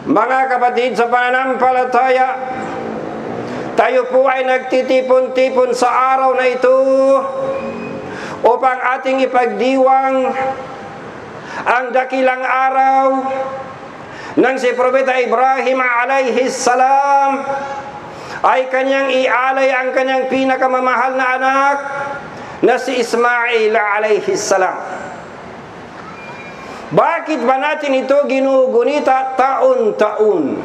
Mga kapatid sa pananampalataya, tayo po ay nagtitipon-tipon sa araw na ito upang ating ipagdiwang ang dakilang araw nang si Propeta Ibrahim alayhi salam ay kanyang ialay ang kanyang pinakamamahal na anak na si Ismail alayhi salam. Bakit ba natin ito ginugunita taon-taon?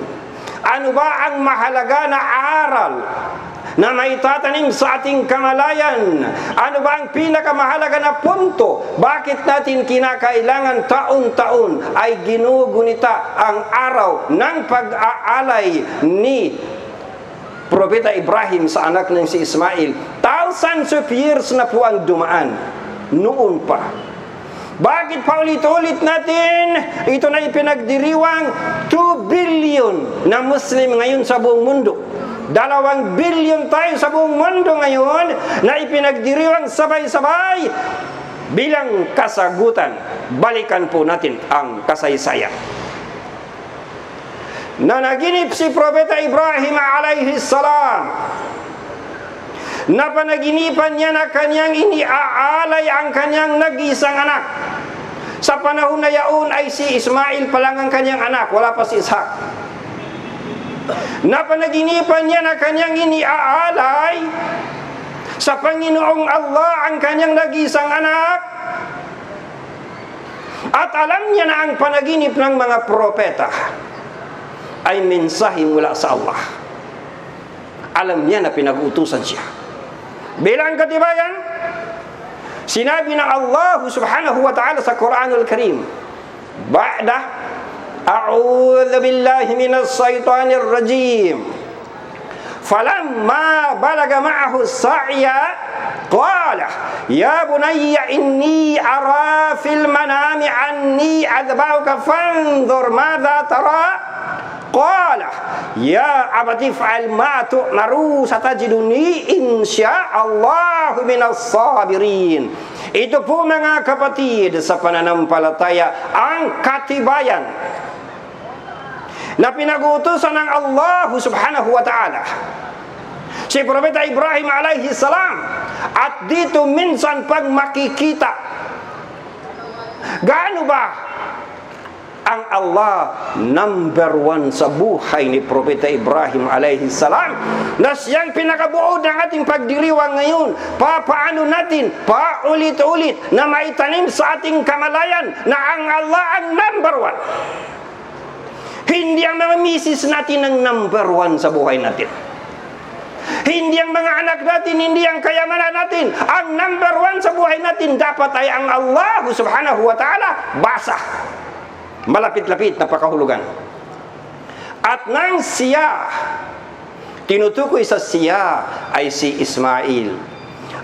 Ano ba ang mahalaga na aral na maitatanim sa ating kamalayan? Ano ba ang pinakamahalaga na punto? Bakit natin kinakailangan taon-taon ay ginugunita ang araw ng pag-aalay ni Propeta Ibrahim sa anak ng si Ismail? Thousands of years na po ang dumaan noon pa. Bakit paulit-ulit natin ito na ipinagdiriwang 2 billion na Muslim ngayon sa buong mundo? 2 billion tayo sa buong mundo ngayon na ipinagdiriwang sabay-sabay bilang kasagutan. Balikan po natin ang kasaysayan. Nanaginip si Propeta Ibrahim alayhi salam. Napanaginipan niya na kanyang iniaalay ang kanyang nag-isang anak. Sa panahon na yaon ay si Ismail pa lang ang kanyang anak, wala pa si Ishak. Napanaginipan niya na kanyang iniaalay sa Panginoong Allah ang kanyang nag-isang anak. At alam niya na ang panaginip ng mga propeta ay mensahe mula sa Allah. Alam niya na pinag-uutusan siya. Bilang katibayan, sinabi ng Allah subhanahu wa ta'ala sa Quranul Karim, ba'da a'udhu billahi minas shaitanir rajim, falamma balaga ma'ahu sa'ya qala ya bunayya inni ara fil manami anni adbauka fanzur madha tara. Qala ya abati fa'al ma tu'maru satajiduni insya'allahu minas sabirin. Ito po mga kapatid sa pananampalataya ang katibayan na pinag-uutusan ng Allah subhanahu wa ta'ala si Propeta Ibrahim alayhi salam. At dito minsan pag makikita gaano ba ang Allah number 1 sa buhay ni Propeta Ibrahim alayhi salam, na siyang pinakabuod ng ating pagdiriwang ngayon. Paano natin paulit-ulit na maitanim sa ating kamalayan na ang Allah ang number 1. Hindi ang mga misis natin ang number 1 sa buhay natin. Hindi ang mga anak natin, hindi ang kayamanan natin. Ang number 1 sa buhay natin dapat ay ang Allah subhanahu wa ta'ala. Basa. Malapit-lapit na pakahulugan. At nang siya, tinutukoy sa siya ay si Ismail.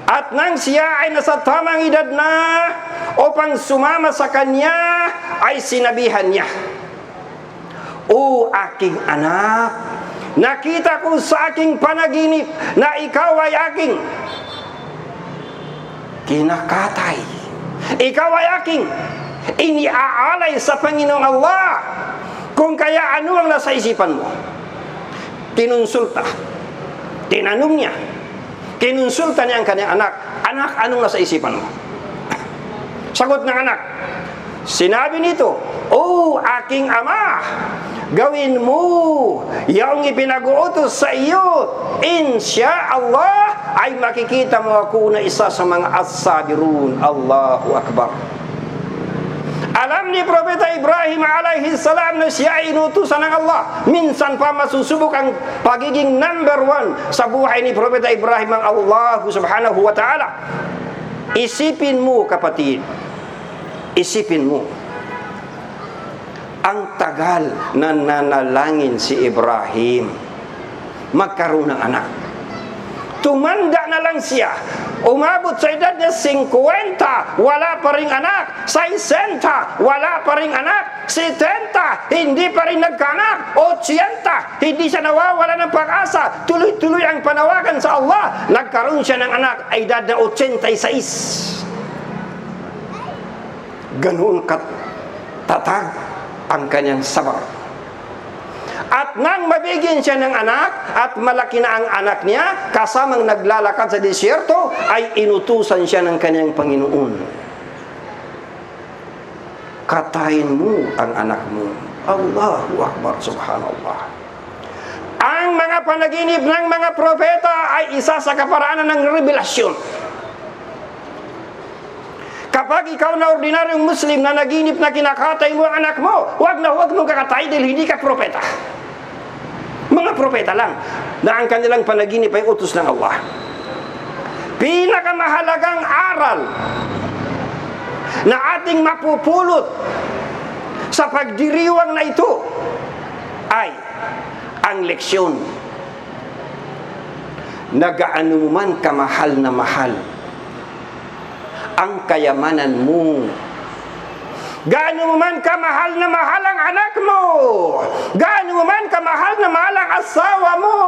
At nang siya ay nasa tamang edad na upang sumama sa kanya, ay sinabihan niya, "O aking anak, nakita ko sa aking panaginip na ikaw ay aking kinakatay. Ikaw ay aking iniaalay sa Panginoong Allah. Kung kaya ano ang nasa isipan mo?" Kinonsulta. Tinanong niya. Kinonsulta niya ang kanyang anak. "Anak, anong nasa isipan mo?" Sagot ng anak, sinabi nito, "O aking ama, gawin mo yung ipinag-uutos sa iyo. Insyaallah ay makikita mo ako na isa sa mga as-sabirun." Allahu Akbar. Alam ni Propeta Ibrahim alayhi salam na siya ay inutusan ng Allah. Minsan pa masusubok ang pagiging number 1 sa buhay ni Propeta Ibrahim ang Allah subhanahu wa ta'ala. Isipin mo kapatid, isipin mo, ang tagal na nanalangin si Ibrahim magkaroon ng anak. Tumanda na lang siya. Umabot sa edad niya 50, wala pa ring anak. 60, wala pa ring anak. 70, hindi pa rin nagkaanak. 80, hindi siya nawawala ng pag-asa. Tuloy-tuloy ang panawagan sa Allah. Nagkaroon siya ng anak ay edad na 86. Ganoon katatag ang kanyang sabar. At nang mabigyan siya ng anak at malaki na ang anak niya, kasamang naglalakad sa disyerto, ay inutusan siya ng kanyang Panginoon. Katayin mo ang anak mo. Allahu Akbar, subhanallah. Ang mga panaginip ng mga propeta ay isa sa kaparaanan ng revelasyon. Kapag ikaw na ordinaryong Muslim na naginip na kinakatay mo ang anak mo, huwag mong kakatay dahil hindi ka propeta. Mga propeta lang na ang kanilang panaginip ay utos ng Allah. Pinakamahalagang aral na ating mapupulot sa pagdiriwang na ito ay ang leksyon na gaano man kamahal na mahal ang kayamanan mo, gaano mo man kamahal na mahal ang anak mo, gaano mo man kamahal na mahal ang asawa mo,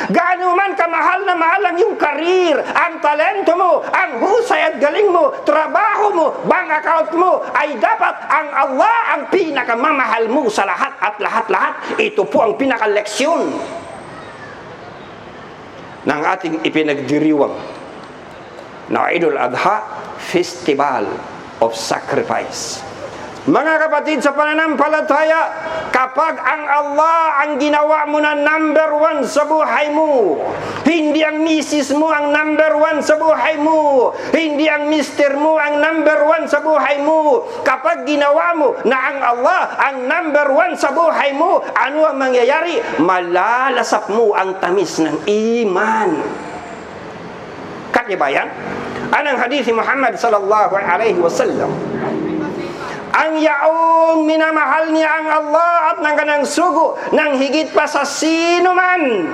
gaano mo man kamahal na mahal ang iyong karir, ang talento mo, ang husay at galing mo, trabaho mo, bank account mo, ay dapat ang Allah ang pinakamamahal mo sa lahat at lahat-lahat. Ito po ang pinakaleksyon ng ating ipinagdiriwang na Idul Adha, Festival of Sacrifice. Mga kapatid sa pananampalataya, kapag ang Allah ang ginawa mo na number 1 sa buhay mo, hindi ang misis mo ang number 1 sa buhay mo, hindi ang mister mo ang number 1 sa buhay mo, kapag ginawa mo na ang Allah ang number 1 sa buhay mo, ano ang mangyayari? Malalasap mo ang tamis ng iman. Katibayan? Anong hadith ni Muhammad sallallahu alaihi wasallam? Ang yaong minamahal niya ang Allah at ng kanang sugo nang higit pa sa sino man.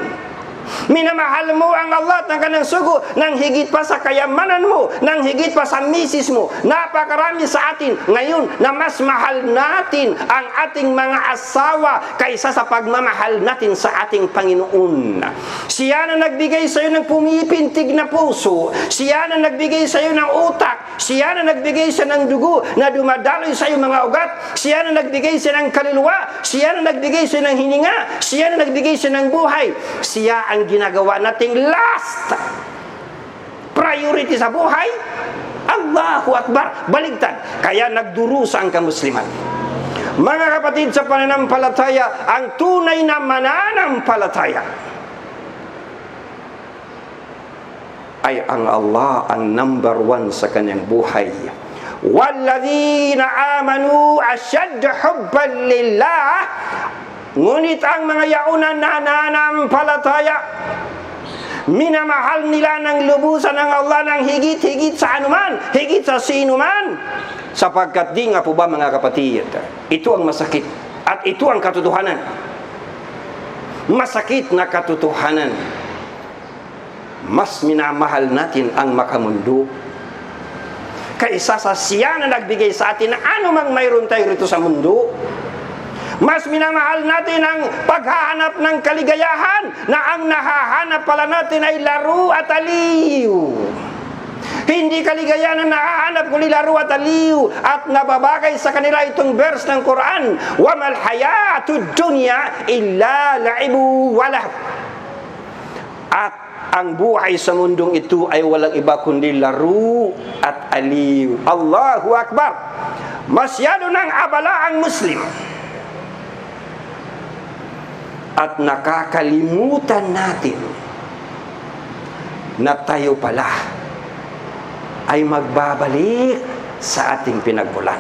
Minamahal mo ang Allah at ng kanang sugo nang higit pa sa kayamanan mo, nang higit pa sa misis mo. Napakarami sa atin ngayon na mas mahal natin ang ating mga asawa kaysa sa pagmamahal natin sa ating Panginoon. Siya na nagbigay sa iyo ng pumipintig na puso, siya na nagbigay sa iyo ng utak, siya na nagbigay sa ng dugo na dumadaloy sa iyo mga ugat, siya na nagbigay sa ng kaluluwa, siya na nagbigay sa ng hininga, siya na nagbigay sa ng buhay. Siya ang ginagawa nating last priority sa buhay. Allahu Akbar. Baligtad. Kaya nagdurusa ang kamusliman. Mga kapatid sa pananampalataya, ang tunay na mananampalataya ay ang Allah ang number 1 sa kanyang buhay. Walladhina amanu ashaddu hubban lillah. Ngunit ang mga yaunan na nananampalataya, minamahal nila ng lubusan ng Allah ng higit-higit sa anuman, higit sa sino man. Sapagkat di nga po ba mga kapatid, ito ang masakit at ito ang katotohanan. Masakit na katotohanan. Mas minamahal natin ang makamundo kaysa sa siya na nagbigay sa atin na anumang mayroon tayo rito sa mundo. Mas minamahal natin ang paghahanap ng kaligayahan na ang nahahanap pala natin ay laro at aliw. Hindi kaligayahan ang nahahanap kundi laro at aliw. At nababagay sa kanila itong verse ng Quran, وَمَا الْحَيَاةُ الدُّنْيَا إِلَّا لَعِبُ وَلَهْوٌ. At ang buhay sa mundong ito ay walang iba kundi laro at aliw. Allahu Akbar. Masyado nang abala ang Muslim at nakakalimutan natin na tayo pala ay magbabalik sa ating pinagmulan.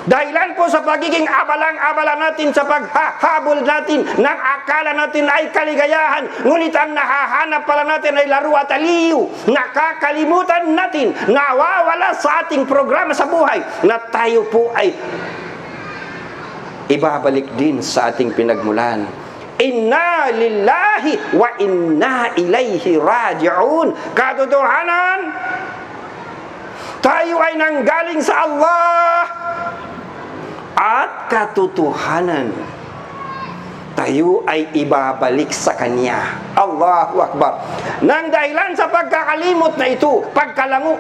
Dahilan po sa pagiging abalang-abala natin sa paghahabol natin ng akala natin ay kaligayahan, ngunit ang nahahanap pala natin ay laro at aliw. Nakakalimutan natin, nawawala sa ating programa sa buhay na tayo po ay ibabalik din sa ating pinagmulan. Inna lillahi wa inna ilaihi raji'un. Katotohanan, tayo ay nanggaling sa Allah. At katotohanan, tayo ay ibabalik sa Kanya. Allahu Akbar. Nang dahilan sa pagkakalimot na ito, pagkalangu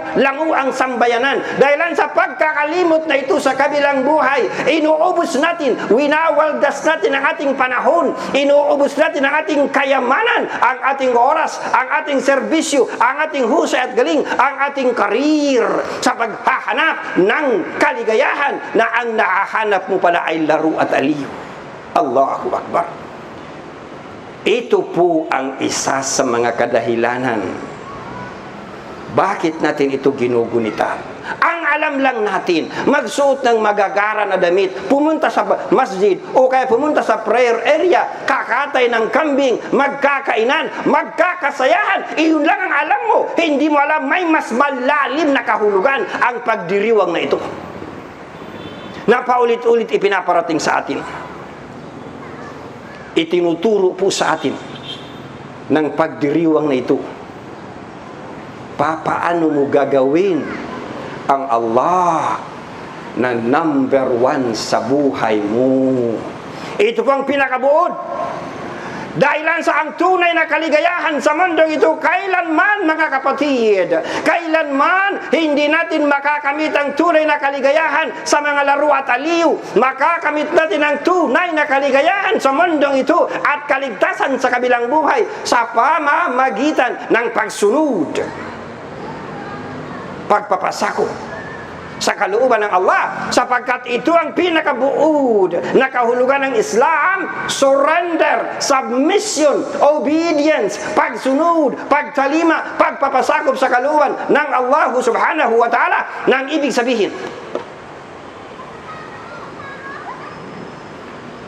ang sambayanan, dahilan sa pagkakalimot na ito sa kabilang buhay, inuubos natin, winawaldas natin ang ating panahon, inuubos natin ang ating kayamanan, ang ating oras, ang ating serbisyo, ang ating husay at galing, ang ating karir sa paghahanap ng kaligayahan na ang nahahanap mo pala ay laro at aliw. Allahu Akbar. Ito po ang isa sa mga kadahilanan bakit natin ito ginugunita. Ang alam lang natin, magsuot ng magagara na damit, pumunta sa masjid o kaya pumunta sa prayer area, kakatay ng kambing, magkakainan, magkakasayahan, iyon lang ang alam mo. Hindi mo alam may mas malalim na kahulugan ang pagdiriwang na ito na paulit-ulit ipinaparating sa atin. Itinuturo po sa atin ng pagdiriwang na ito. Paano mo gagawin ang Allah na number 1 sa buhay mo? Ito po ang pinakabuod. Dahilan sa ang tunay na kaligayahan sa mundong ito, kailanman mga kapatid, kailanman hindi natin makakamit ang tunay na kaligayahan sa mga laro at aliw. Makakamit natin ang tunay na kaligayahan sa mundong ito at kaligtasan sa kabilang buhay sa pamamagitan ng pagsunod, pagpapasako sa kalooban ng Allah, sapagkat ito ang pinakabuod na kahulugan ng Islam: surrender, submission, obedience, pagsunod, pagtalima, pagpapasakop sa kalooban ng Allah subhanahu wa ta'ala. Nang ibig sabihin,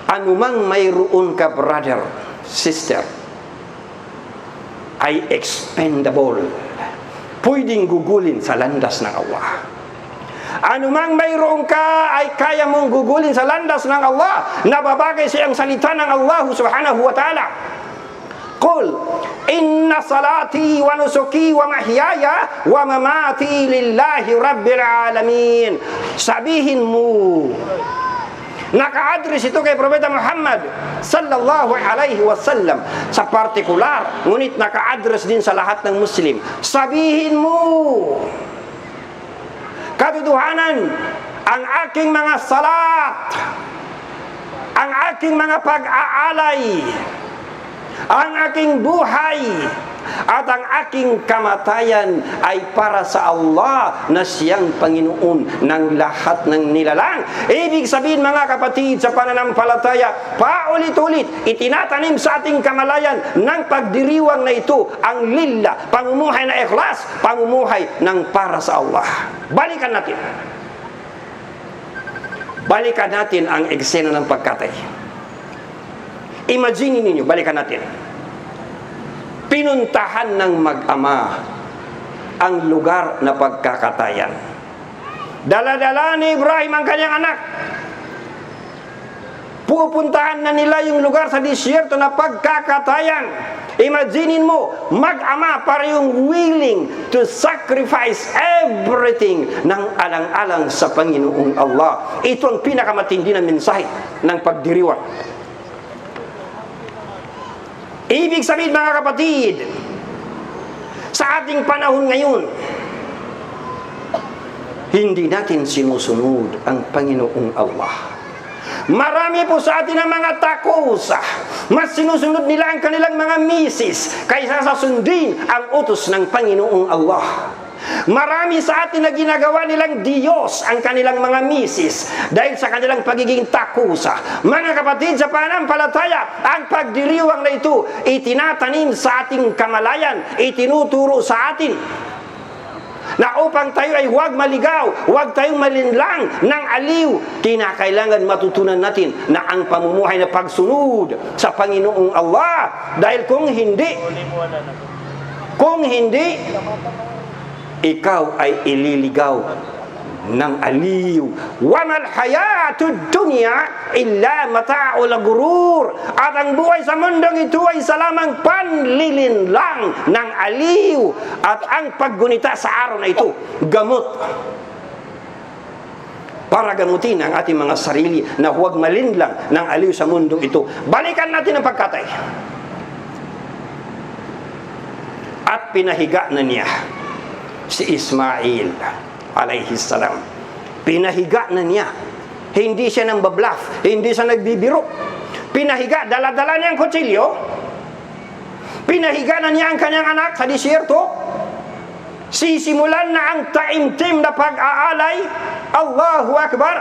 anumang mayroon ka, brother, sister, ay expendable, pwedeng gugulin sa landas ng Allah. Anumang mayroon ka ay kaya mong gugulin sa landas ng Allah, nababagay sa iyang salita ng Allah subhanahu wa ta'ala. Qul inna salati wa nusuki wa mahyaya wa mamati lillahi rabbil alamin. Sabihin mo, naka-address ito kay Propeta Muhammad sallallahu alaihi wasallam sa partikular, ngunit naka-address din sa lahat ng Muslim. Sabihin mo, katotohanan, ang aking mga salat, ang aking mga pag-aalay, ang aking buhay, at ang aking kamatayan ay para sa Allah na siyang Panginoon ng lahat ng nilalang. Ibig sabihin, mga kapatid, sa pananampalataya, paulit-ulit itinatanim sa ating kamalayan ng pagdiriwang na ito ang lillah, pamumuhay na ikhlas, pamumuhay ng para sa Allah. Balikan natin ang eksena ng pagkatay. Imagine ninyo, balikan natin. Pinuntahan ng mag-ama ang lugar na pagkakatayan. Dala-dala ni Ibrahim ang kanyang anak. Pupuntahan na nila yung lugar sa disyerto na pagkakatayan. Imaginin mo, mag-ama para yung willing to sacrifice everything ng alang-alang sa Panginoong Allah. Ito ang pinakamatindi na mensahe ng pagdiriwang. Ibig sabihin, mga kapatid, sa ating panahon ngayon, hindi natin sinusunod ang Panginoong Allah. Marami po sa atin ang mga takusa, mas sinusunod nila ang kanilang mga misis kaysa sa sundin ang utos ng Panginoong Allah. Marami sa atin na ginagawa nilang Diyos ang kanilang mga misis dahil sa kanilang pagiging takusa. Mga kapatid, sa pananampalataya, ang pagdiriwang na ito itinatanim sa ating kamalayan, itinuturo sa atin na upang tayo ay huwag maligaw, huwag tayong malinlang ng aliw. Kinakailangan matutunan natin na ang pamumuhay na pagsunod sa Panginoong Allah, dahil kung hindi, ikaw ay ililigaw ng aliw. Wamal hayatud dunya illa mata'ul ghurur. At ang buhay sa mundong ito ay salamang panlilinlang ng aliw. At ang paggunita sa araw na ito, gamot para gamutin ang ating mga sarili na huwag malinlang ng aliw sa mundong ito. Balikan natin ang pagkatay. At pinahiga na niya si Ismail alayhi salam. Pinahiga na niya. Hindi siya nang babluff, hindi siya nagbibiro. Pinahiga, dala-dala niya ang kutsilyo. Pinahiga na niya ang kanyang anak sa disyerto. Sisimulan na ang taimtim na pag-aalay. Allahu Akbar.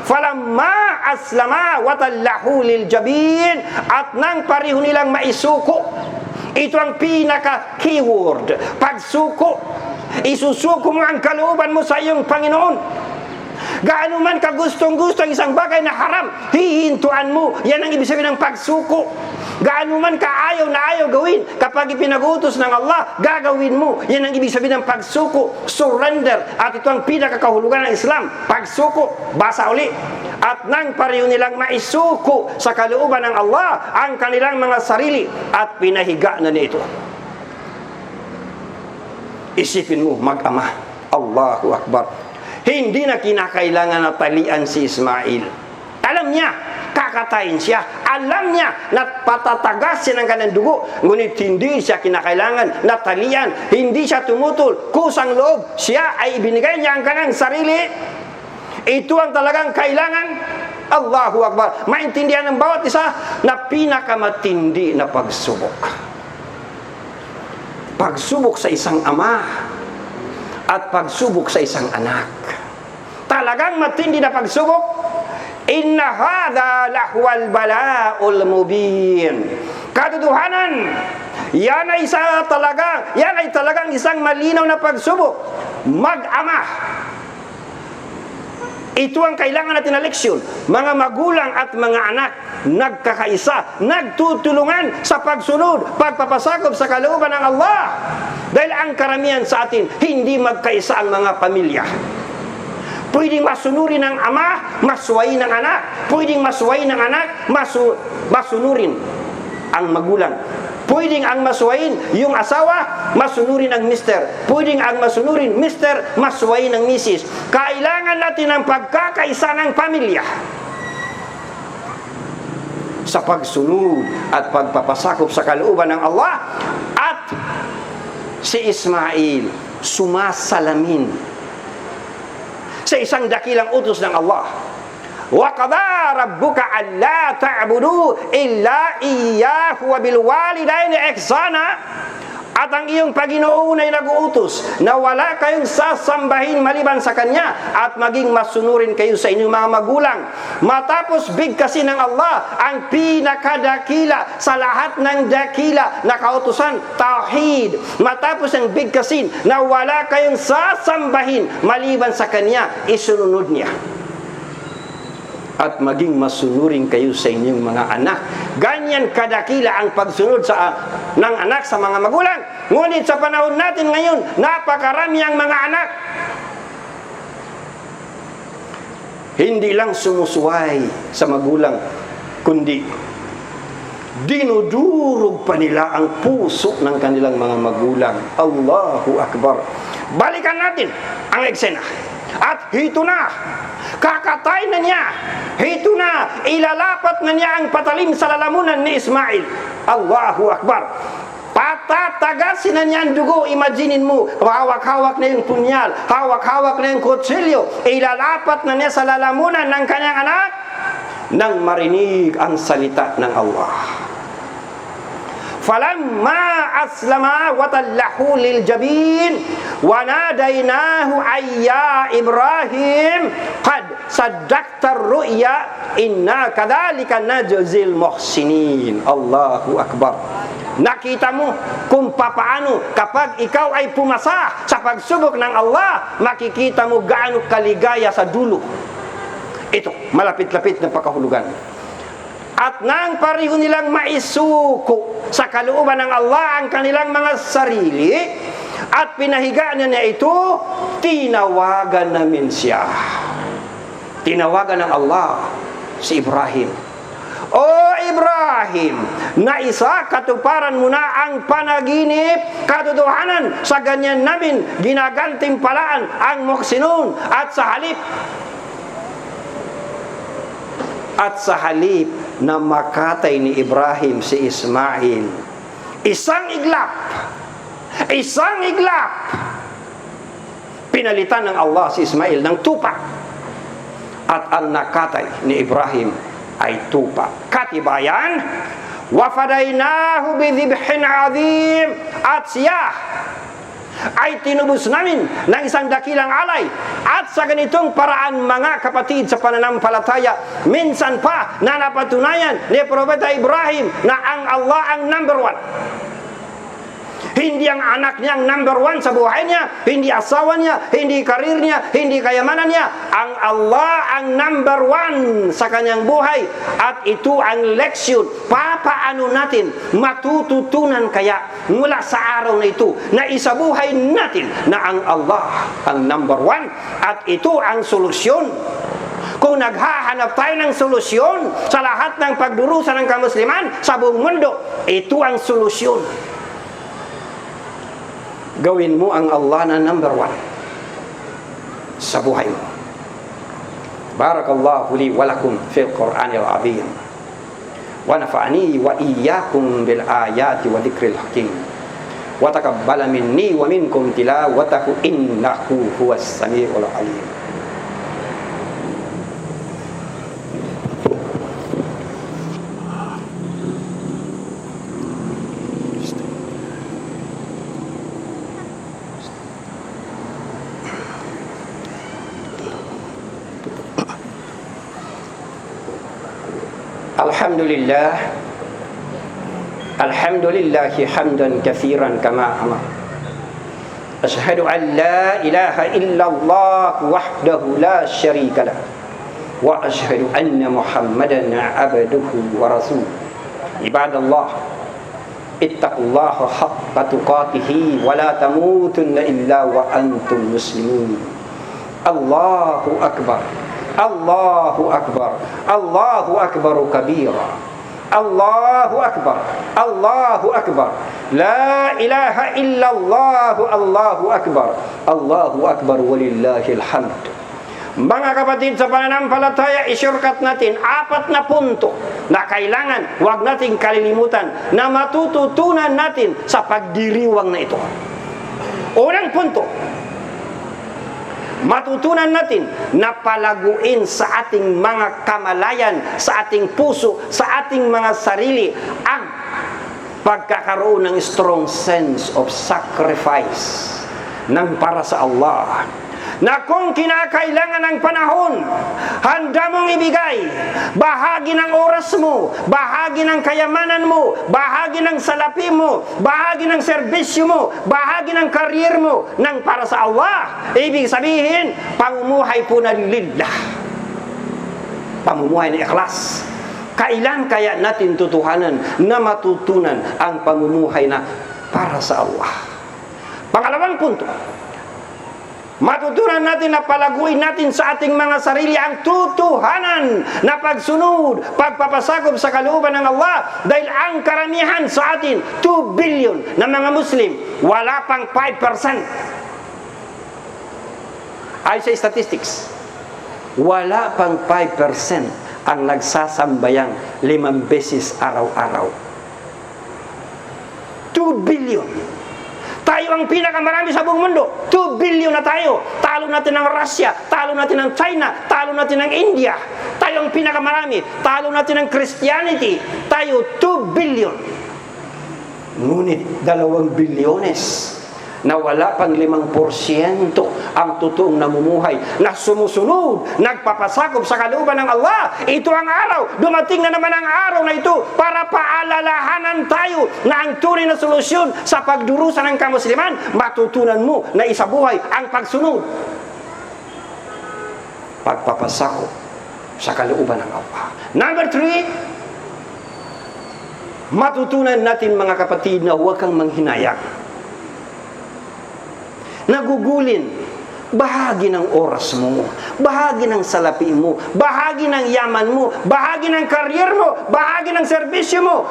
Falamma aslama wa tallahu lil jabin. At nang pareho nilang maisuko. Ito ang pinaka-keyword. Pagsuko. Isusuko mo ang kalooban mo sa iyong Panginoon. Gaano man kagustong-gusto ang isang bagay na haram, hihintuan mo. Yan ang ibig sabihin ng pagsuko. Gaano man kaayaw na ayaw gawin, kapag ipinag-utos ng Allah, gagawin mo. Yan ang ibig sabihin ng pagsuko, surrender. At ito ang pinakakahulugan ng Islam, pagsuko. Basa uli. At nang pareho nilang maisuko sa kalooban ng Allah ang kanilang mga sarili, at pinahiga na nito. Isipin mo, mag-ama. Allahu Akbar. Hindi na kinakailangan na talian si Ismail. Alam niya, kakatayin siya. Alam niya na patatagasin ang kanyang dugo. Ngunit hindi siya kinakailangan na talian. Hindi siya tumutol. Kusang loob. Siya ay ibinigay niya ang kanyang sarili. Ito ang talagang kailangan. Allahu Akbar. Maintindihan ng bawat isa na pinakamatindi na pagsubok. Pagsubok sa isang ama at pagsubok sa isang anak. Talagang matindi na pagsubok. Inna hadha lahwal bala'ul mubin. Katotohanan, yan ay talagang isang malinaw na pagsubok. Mag-ama. Ito ang kailangan natin na leksyon. Mga magulang at mga anak, nagkakaisa, nagtutulungan sa pagsunod, pagpapasakop sa kalooban ng Allah. Dahil ang karamihan sa atin, hindi magkaisa ang mga pamilya. Pwedeng masunurin ng ama, masuwayin ng anak. Pwedeng masuwayin ng anak, masunurin ang magulang. Pwedeng ang masuwayin yung asawa, masunurin ang mister. Pwedeng ang masunurin mister, masuwayin ng misis. Kailangan natin ang pagkakaisa ng pamilya sa pagsunod at pagpapasakop sa kalooban ng Allah. At si Ismail sumasalamin sa isang dakilang utos ng Allah. Wa qada rabbuka alla ta'budu illa iyyahu wa bil walidayni ihsana. At ang iyong Panginoon ay nag-uutos na wala kayong sasambahin maliban sa Kanya at maging masunurin kayo sa inyong mga magulang. Matapos bigkasin ng Allah ang pinakadakila sa lahat ng dakila na kautusan, tauhid. Matapos ang bigkasin na wala kayong sasambahin maliban sa Kanya, isunod niya. At maging masunurin kayo sa inyong mga anak. Ganyan kadakila ang pagsunod ng anak sa mga magulang. Ngunit sa panahon natin ngayon, napakarami ang mga anak. Hindi lang sumusuway sa magulang, kundi dinudurog pa nila ang puso ng kanilang mga magulang. Allahu Akbar. Balikan natin ang eksena. At hito na, kakatay na niya. Hito na, ilalapat na niya ang patalim sa lalamunan ni Ismail. Allahu Akbar. Patatagasin na niya ang dugo. Imaginin mo, hawak-hawak na yung punyal, hawak-hawak na yung kutsilyo. Ilalapat na niya sa lalamunan ng kanyang anak nang marinig ang salita ng Allah. Falamma aslama wa tallahu lil jabin wa nadaynahu ayya Ibrahim qad saddaqta ar-ru'ya inna kadzalika najzil muhsinin. Allahu Akbar. Nakita mo kung papaano kapag ikaw ay pumasa sa pagsubok ng Allah, makikita mo gaano kaligaya sa dulo. Ito, malapit-lapit na pagkahulugan. At nang pareho nilang maisuko sa kalooban ng Allah ang kanilang mga sarili at pinahiga niya ito, tinawagan namin siya. Tinawagan ng Allah si Ibrahim. O Ibrahim, naisa katuparan mo na ang panaginip, katotohanan sa ganyan namin ginagantimpalaan ang muhsinun. At sa halip At sa halip na makatay ni Ibrahim si Ismail, isang iglap, pinalitan ng Allah si Ismail ng tupa. At ang nakatay ni Ibrahim ay tupa. Katibayan, wafadaynahu bidhibhin azim. At siya ay tinubos namin ng isang dakilang alay. At sa ganitong paraan, mga kapatid sa pananampalataya, minsan pa na napatunayan ni Propeta Ibrahim na ang Allah ang number one. Hindi ang anak niya ang number one sa buhay niya, hindi asawa niya, hindi karir niya, hindi kayamanan niya. Ang Allah ang number one sa kanyang buhay. At ito ang leksyon. Papaano natin matututunan kaya mula sa araw na ito na isabuhay natin na ang Allah ang number one. At ito ang solusyon. Kung naghahanap tayo ng solusyon sa lahat ng pagdurusa ng kamusliman sa buong mundo, ito ang solusyon. Gawin mo ang Allah na number one sa buhay mo. Barakallahu li wa lakum fil Qur'anil azim. Wa nafa'ani wa iyyakum bil ayati wa dzikril hakim. Wa taqabbala minni wa minkum tilawatahu innahu huwas samiul alim. Alhamdulillahi hamdan katsiran kama amar. Asyhadu an la ilaha illallah wahdahu la syarika lah. Wa asyhadu anna Muhammadan abduhu wa rasuluh. Ibadallah, ittaqullaha haqqa tuqatih wa la tamutunna illa wa antum muslimun. Allahu akbar. Allahu akbar. Allahu akbar kabira. Allahu akbar. Allahu akbar. La ilaha illallah. Allahu akbar. Allahu akbar walillahil hamd. Mga kapatid sa pananampalataya, isyurkat natin 4 na punto na kailangan wag nating kalilimutan na matututunan natin sa pagdiriwang na ito. Unang punto, matutunan natin na palaguin sa ating mga kamalayan, sa ating puso, sa ating mga sarili ang pagkakaroon ng strong sense of sacrifice ng para sa Allah. Na kung kinakailangan ng panahon, handa mong ibigay bahagi ng oras mo, bahagi ng kayamanan mo, bahagi ng salapi mo, bahagi ng serbisyo mo, bahagi ng karir mo ng para sa Allah. Ibig sabihin, pamumuhay po na lillah, pamumuhay na ikhlas. Kailan kaya natin tutuhanan na matutunan ang pamumuhay na para sa Allah? Pangalawang punto, matutunan natin na palaguin natin sa ating mga sarili ang tutuhanan na pagsunod, pagpapasakop sa kalooban ng Allah. Dahil ang karamihan sa atin, 2 billion na mga Muslim, wala pang 5%. Ay sa statistics, wala pang 5% ang nagsasambayang 5 beses araw-araw. 2 billion. Tayo ang pinakamarami sa buong mundo. 2 billion na tayo. Talo natin ng Russia, talo natin ng China, talo natin ng India. Tayo ang pinakamarami. Talo natin ng Christianity. Tayo 2 billion. Ngunit 2 bilyones na wala pang 5% ang totoong namumuhay na sumusunod, nagpapasakop sa kalooban ng Allah. Ito ang araw, dumating na naman ang araw na ito para paalalahanan tayo na ang tunay na solusyon sa pagdurusa ng kamusliman, matutunan mo na isabuhay ang pagsunod, pagpapasakop sa kalooban ng Allah. Number 3, matutunan natin mga kapatid na huwag kang manghinayang, nagugulin bahagi ng oras mo, bahagi ng salapi mo, bahagi ng yaman mo, bahagi ng karir mo, bahagi ng serbisyo mo.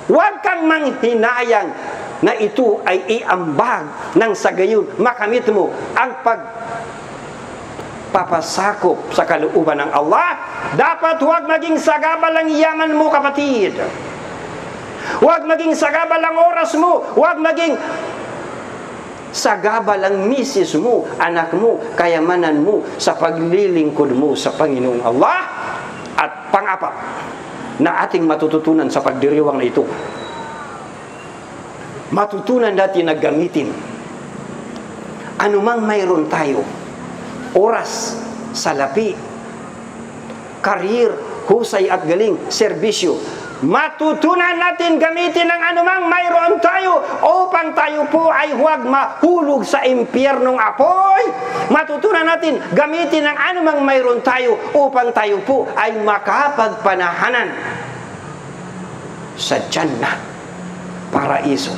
Huwag kang manghinayang na ito ay iambag ng sa gayon makamit mo ang nagpapasakop sa kalooban ng Allah. Dapat huwag maging sagabal ang yaman mo, kapatid. Huwag maging sagabal ang oras mo. Huwag maging sagabal ang misis mo, anak mo, kayamanan mo sa paglilingkod mo sa Panginoong Allah. At pang-apat na ating matututunan sa pagdiriwang na ito, matutunan natin na gamitin anumang mayroon tayo, oras, salapi, karir, husay at galing, serbisyo, matutunan natin gamitin ang anumang mayroon tayo upang tayo po ay huwag mahulog sa impyernong apoy. Matutunan natin gamitin ang anumang mayroon tayo upang tayo po ay makapagpanahanan sa Jannah, paraiso.